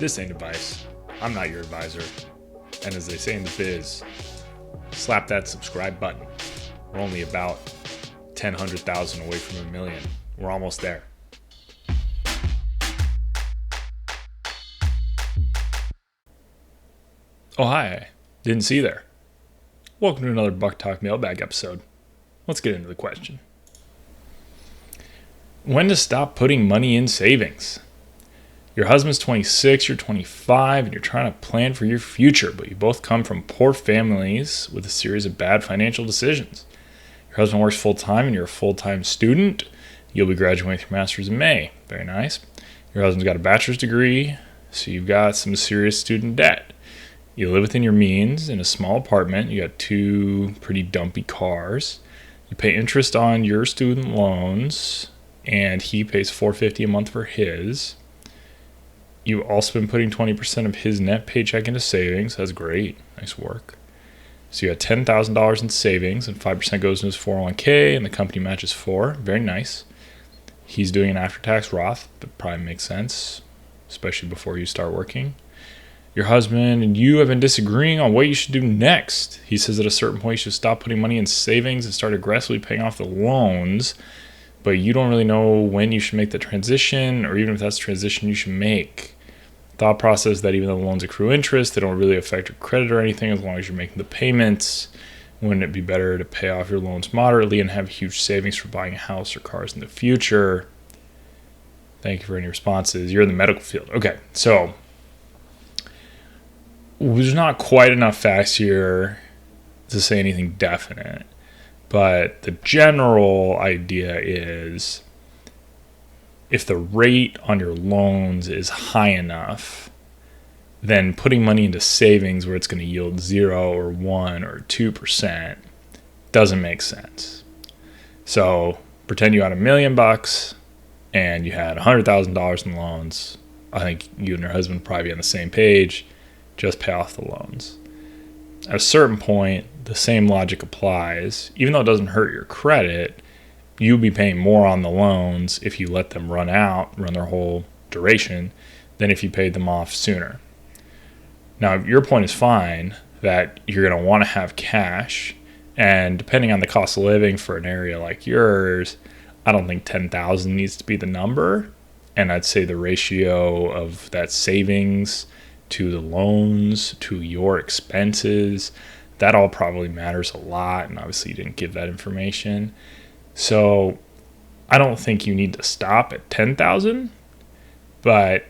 This ain't advice. I'm not your advisor. And as they say in the biz, slap that subscribe button. We're only about 100,000 away from 1 million. We're almost there. Oh, hi. Didn't see you there. Welcome to another Buck Talk Mailbag episode. Let's get into the question. When to stop putting money in savings? Your husband's 26, you're 25, and you're trying to plan for your future, but you both come from poor families with a series of bad financial decisions. Your husband works full-time and you're a full-time student. You'll be graduating with your master's in May. Very nice. Your husband's got a bachelor's degree, so you've got some serious student debt. You live within your means in a small apartment. You got 2 pretty dumpy cars. You pay interest on your student loans, and he pays $450 a month for his. You've also been putting 20% of his net paycheck into savings. That's great. Nice work. So you got $10,000 in savings, and 5% goes into his 401k, and the company matches 4. Very nice. He's doing an after-tax Roth. That probably makes sense, especially before you start working. Your husband and you have been disagreeing on what you should do next. He says at a certain point you should stop putting money in savings and start aggressively paying off the loans, but you don't really know when you should make the transition, or even if that's the transition you should make. Thought process that even though the loans accrue interest, they don't really affect your credit or anything as long as you're making the payments. Wouldn't it be better to pay off your loans moderately and have huge savings for buying a house or cars in the future? Thank you for any responses. You're in the medical field. Okay, so there's not quite enough facts here to say anything definite, but the general idea is if the rate on your loans is high enough, then putting money into savings where it's going to yield 0 or 1 or 2% doesn't make sense. So pretend you had $1 million and you had $100,000 in loans. I think you and your husband would probably be on the same page. Just pay off the loans. At a certain point, the same logic applies. Even though it doesn't hurt your credit, you'll be paying more on the loans if you let them run their whole duration, than if you paid them off sooner. Now, your point is fine that you're going to want to have cash, and depending on the cost of living for an area like yours, I don't think 10,000 needs to be the number, and I'd say the ratio of that savings to the loans to your expenses, that all probably matters a lot, and obviously you didn't give that information. So I don't think you need to stop at 10,000, but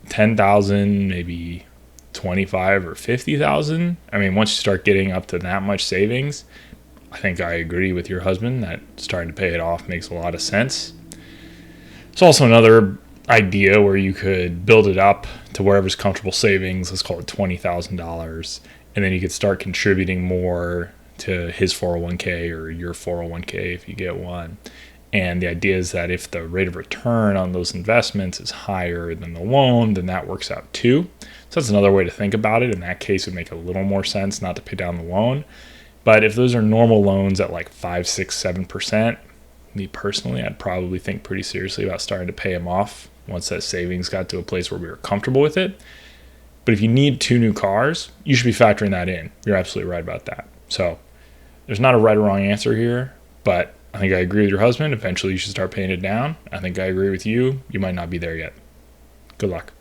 10,000, maybe 25 or 50,000. I mean, once you start getting up to that much savings, I think I agree with your husband that starting to pay it off makes a lot of sense. It's also another idea where you could build it up to wherever's comfortable savings. Let's call it $20,000, and then you could start contributing more to his 401k or your 401k if you get one. And the idea is that if the rate of return on those investments is higher than the loan, then that works out too. So that's another way to think about it. In that case, it would make a little more sense not to pay down the loan. But if those are normal loans at like 5, 6, 7%, me personally, I'd probably think pretty seriously about starting to pay them off once that savings got to a place where we were comfortable with it. But if you need 2 new cars, you should be factoring that in. You're absolutely right about that. So there's not a right or wrong answer here, but I think I agree with your husband. Eventually you should start paying it down. I think I agree with you. You might not be there yet. Good luck.